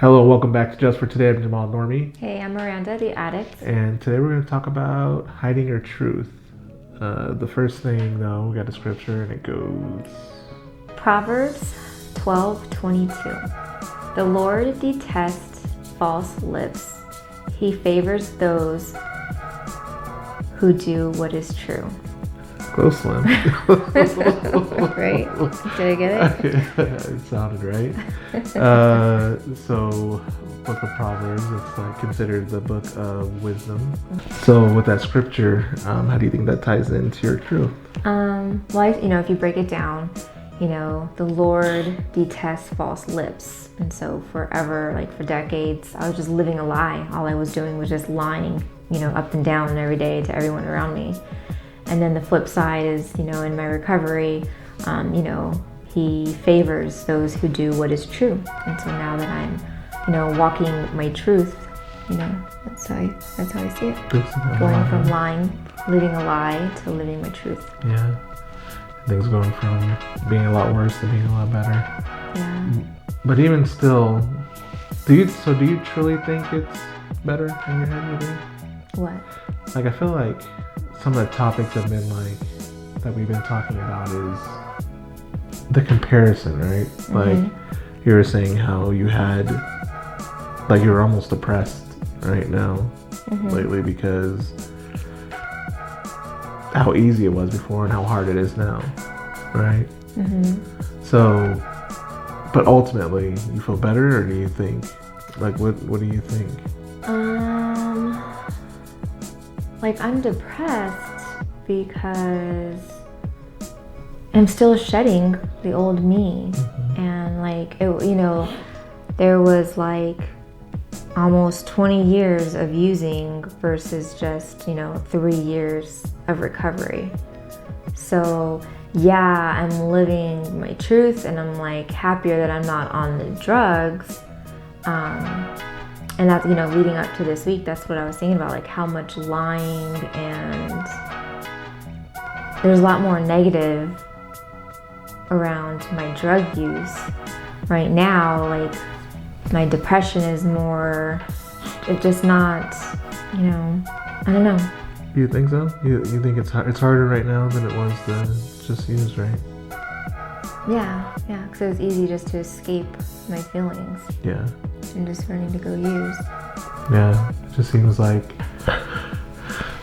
Hello, welcome back to Just for Today. I'm Jamal Normie, Hey, I'm Miranda, the addict. and today we're going to talk about hiding your truth. The first thing, though, we got a scripture, and it goes. Proverbs 12:22. The Lord detests false lips. He favors those who do what is true. Close, Slim. Right? Did I get it? It sounded right. So, Book of Proverbs, it's like considered the book of wisdom. So, with that scripture, how do you think that ties into your truth? Well, if you break it down, the Lord detests false lips. And so forever, like for decades, I was just living a lie. All I was doing was just lying, up and down every day to everyone around me. And then the flip side is, in my recovery, he favors those who do what is true. And so now that I'm, walking my truth, that's how I see it. Going from lying, living a lie to living my truth. Yeah. Things going from being a lot worse to being a lot better. Yeah. But even still, do you truly think it's better in your head, you think? What? Like, I feel like some of the topics have been that we've been talking about is the comparison, right? Mm-hmm. Like, you were saying how you were almost depressed right now, lately, because how easy it was before and how hard it is now, right? Mm-hmm. So, but ultimately, you feel better, or do you think, what do you think? I'm depressed because I'm still shedding the old me. And there was almost 20 years of using versus just, 3 years of recovery. So yeah, I'm living my truth and I'm happier that I'm not on the drugs. And that's, leading up to this week, that's what I was thinking about, how much lying, and there's a lot more negative around my drug use. Right now, my depression is more, it's just not, I don't know. You think so? You think it's harder right now than it was to just use, right? Yeah, because it was easy just to escape my feelings. Yeah. And just learning to go use. Yeah, it just seems like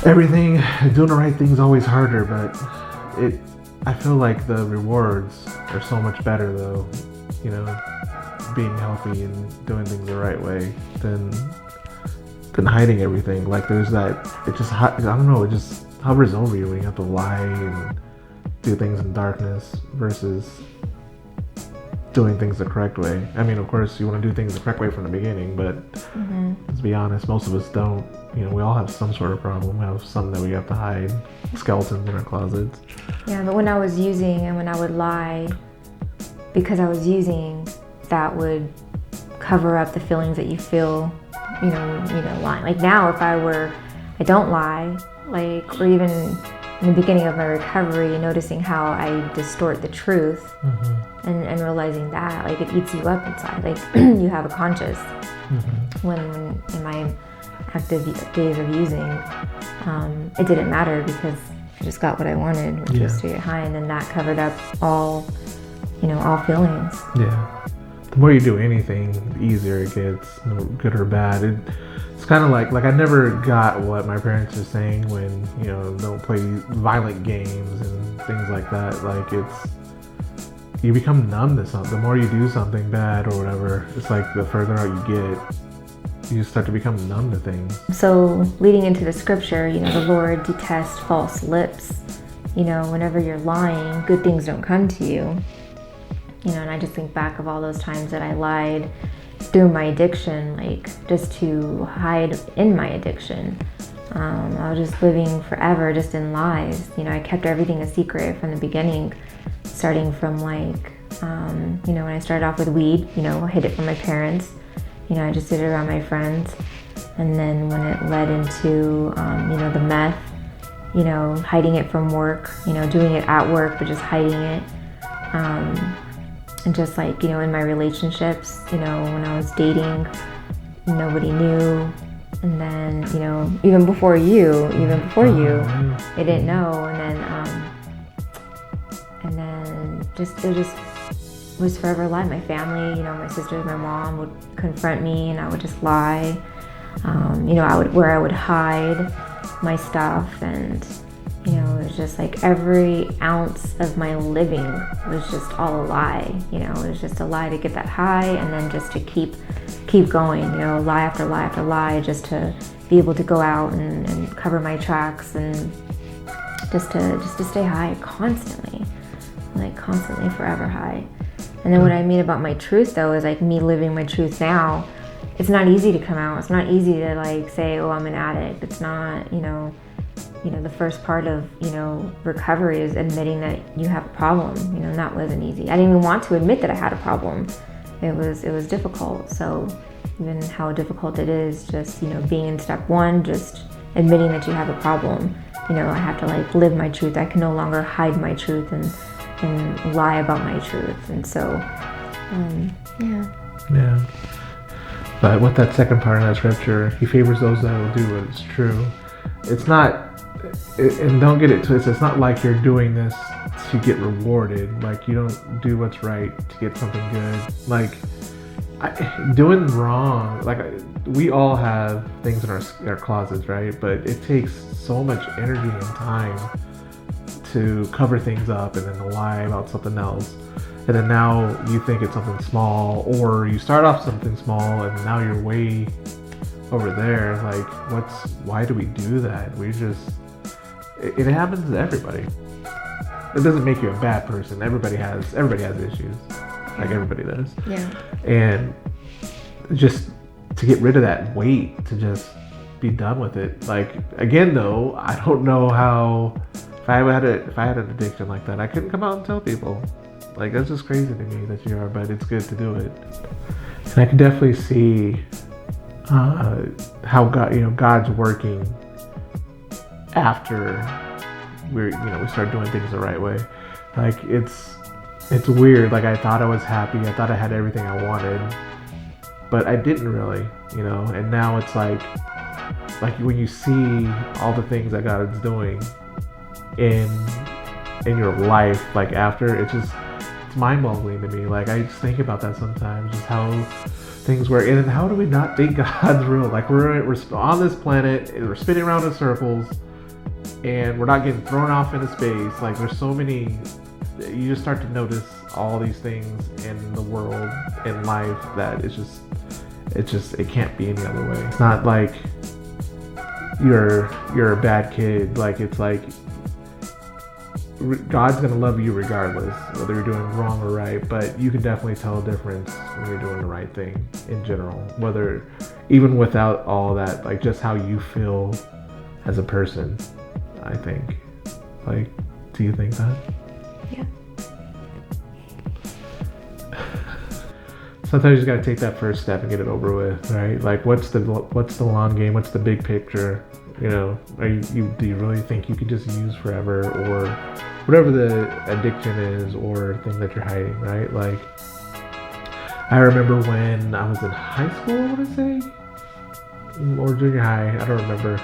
doing the right thing is always harder, but I feel like the rewards are so much better though, being healthy and doing things the right way than hiding everything. There's that, it just hovers over you when you have to lie and do things in darkness versus doing things the correct way. I mean, of course, you want to do things the correct way from the beginning, but let's be honest, most of us don't. We all have some sort of problem. We have something that we have to hide, skeletons in our closets. Yeah, but when I was using and when I would lie, because I was using, that would cover up the feelings that you feel, lying. Now, if I don't lie, or even in the beginning of my recovery, noticing how I distort the truth, and realizing that, it eats you up inside. You have a conscience. When in my active days of using, it didn't matter because I just got what I wanted, which was to get high, and then that covered up all feelings. Yeah. The more you do anything, the easier it gets, good or bad. It's kind of like I never got what my parents are saying when, don't play violent games and things like that. You become numb to something. The more you do something bad or whatever, it's the further out you get, you start to become numb to things. So leading into the scripture, the Lord detests false lips. Whenever you're lying, good things don't come to you. And I just think back of all those times that I lied through my addiction, just to hide in my addiction. I was just living forever just in lies. I kept everything a secret from the beginning, starting from when I started off with weed, I hid it from my parents. I just did it around my friends. And then when it led into, the meth, hiding it from work, doing it at work, but just hiding it. And just like, in my relationships, when I was dating, nobody knew. And then, even before you, they didn't know. And then it just was forever a lie. My family, my sisters, my mom would confront me, and I would just lie. I would hide my stuff, and it was just like every ounce of my living was just all a lie. It was just a lie to get that high, and then just to keep going, lie after lie after lie, just to be able to go out and cover my tracks, and just to stay high constantly, forever high. And then what I mean about my truth, though, is like me living my truth now. It's not easy to come out. It's not easy to like say, oh, I'm an addict. It's not, the first part of, recovery is admitting that you have a problem. And that wasn't easy. I didn't even want to admit that I had a problem. It was difficult. So even how difficult it is, just, being in step one, just admitting that you have a problem. I have to like live my truth. I can no longer hide my truth and lie about my truth. And so, Yeah. But with that second part of that scripture, he favors those that will do what is true. It's not, and don't get it twisted, it's not like you're doing this to get rewarded. Like, you don't do what's right to get something good. Like, doing wrong, like, we all have things in our closets, right? But it takes so much energy and time to cover things up and then to lie about something else. And then now you think it's something small, or you start off something small and now you're way over there. Like, why do we do that? It happens to everybody. It doesn't make you a bad person. Everybody has issues. Like, everybody does. Yeah. And just to get rid of that weight, to just be done with it. Like, again though, I don't know how, if I had an addiction like that, I couldn't come out and tell people. Like, that's just crazy to me that you are, but it's good to do it. And I can definitely see how God's working after we start doing things the right way. Like, it's weird. Like, I thought I was happy. I thought I had everything I wanted, but I didn't really, and now it's like when you see all the things that God is doing in your life, like, after, it's mind-boggling to me. Like, I just think about that sometimes, just how things work, and how do we not think God's real? Like, we're on this planet, we're spinning around in circles, and we're not getting thrown off into space. Like, there's so many, you just start to notice all these things in the world, in life, that it can't be any other way. It's not like you're a bad kid. Like, it's like God's gonna love you regardless, whether you're doing wrong or right. But you can definitely tell a difference when you're doing the right thing in general, whether even without all that, like, just how you feel as a person. I think, like, do you think that? Yeah. Sometimes you just gotta take that first step and get it over with, right? Like, what's the long game? What's the big picture? Do you really think you could just use forever, or whatever the addiction is, or thing that you're hiding, right? Like, I remember when I was in high school, I want to say, or junior high, I don't remember.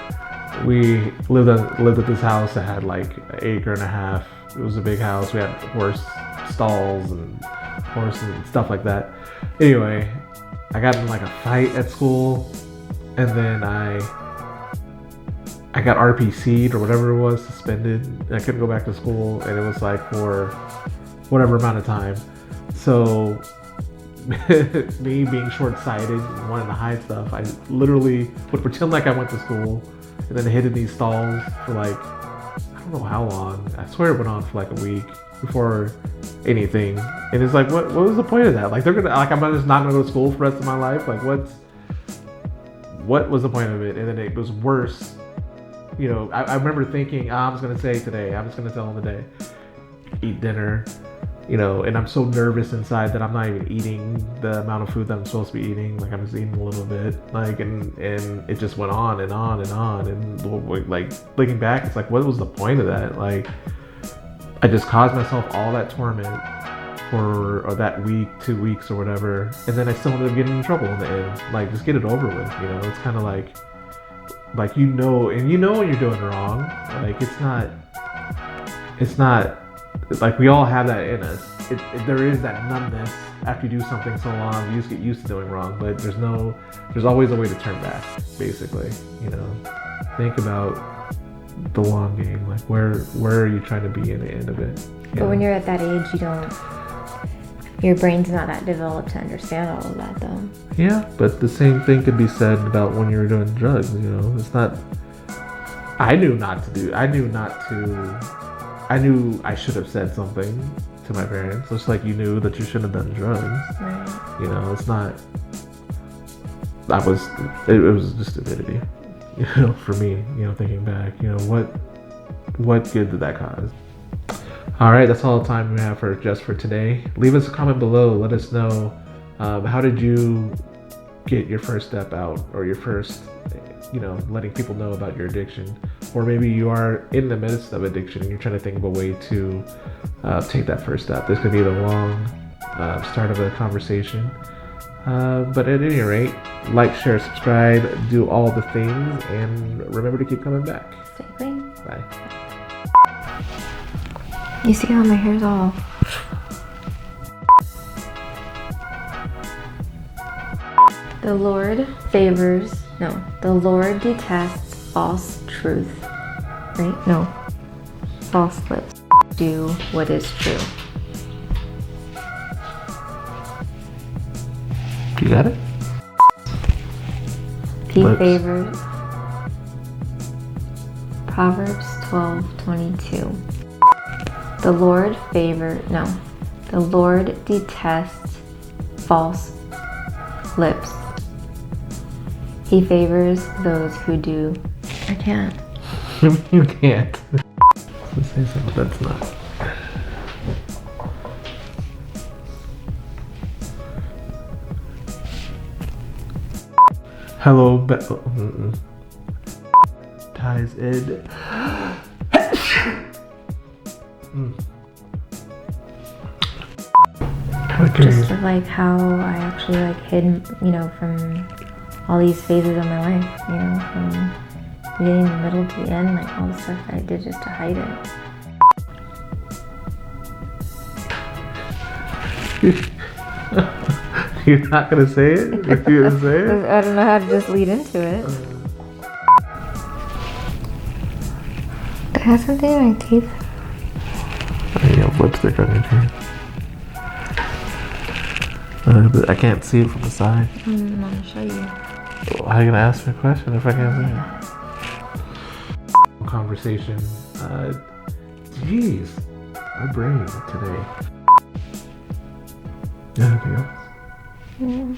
We lived at this house that had like an acre and a half. It was a big house. We had horse stalls and horses and stuff like that. Anyway, I got in like a fight at school, and then I got RPC'd or whatever it was, suspended. And I couldn't go back to school, and it was like for whatever amount of time. So me being short-sighted and wanting to hide stuff, I literally would pretend like I went to school and then hid in these stalls for like, I don't know how long. I swear it went on for like a week before anything. And it's like, what was the point of that? Like, I'm just not gonna go to school for the rest of my life? Like, what was the point of it? And then it was worse. I remember thinking, I'm just gonna say today, I'm just gonna tell them today, eat dinner, and I'm so nervous inside that I'm not even eating the amount of food that I'm supposed to be eating. Like, I'm just eating a little bit, like, and it just went on and on and on. And like, looking back, it's like, what was the point of that? Like, I just caused myself all that torment for that week, 2 weeks or whatever, and then I still ended up getting in trouble in the end. Like, just get it over with, you know? It's kind of like you know, and you know when you're doing wrong. Like, it's not like we all have that in us. There is that numbness after you do something so long, you just get used to doing wrong, but there's always a way to turn back, basically, you know? Think about the long game. Like, where are you trying to be in the end of it? But when you're at that age, your brain's not that developed to understand all of that, though. Yeah, but the same thing could be said about when you're doing drugs, you know? It's not... I knew I should have said something to my parents, just like you knew that you shouldn't have done drugs. Right. You know, it's not... it was just stupidity, you know, for me, you know, thinking back, you know, what good did that cause? All right, that's all the time we have for today. Leave us a comment below. Let us know, how did you get your first step out, or your first, you know, letting people know about your addiction, or maybe you are in the midst of addiction and you're trying to think of a way to take that first step. This could be the long start of a conversation, but at any rate, like, share, subscribe, do all the things, and remember to keep coming back. Stay clean. Bye. You see how my hair's all... The Lord detests false truth. Right? No. False lips do what is true. You got it? He favors... Proverbs 12:22. The Lord detests false lips. He favors those who do. I can't. You can't. Let's say something that's not. Hello, ties in. Just like how I actually like hid, you know, from all these phases of my life, you know, from the beginning, the middle to the end, like all the stuff I did just to hide it. You're not gonna say it? You're gonna say it? I don't know how to just lead into it. Do I have something in my teeth? You have lipstick on your teeth. But I can't see it from the side. I'm gonna show you. How are you gonna ask me a question if I can't see it? Conversation. Jeez, my brain today. Anything else? Yeah.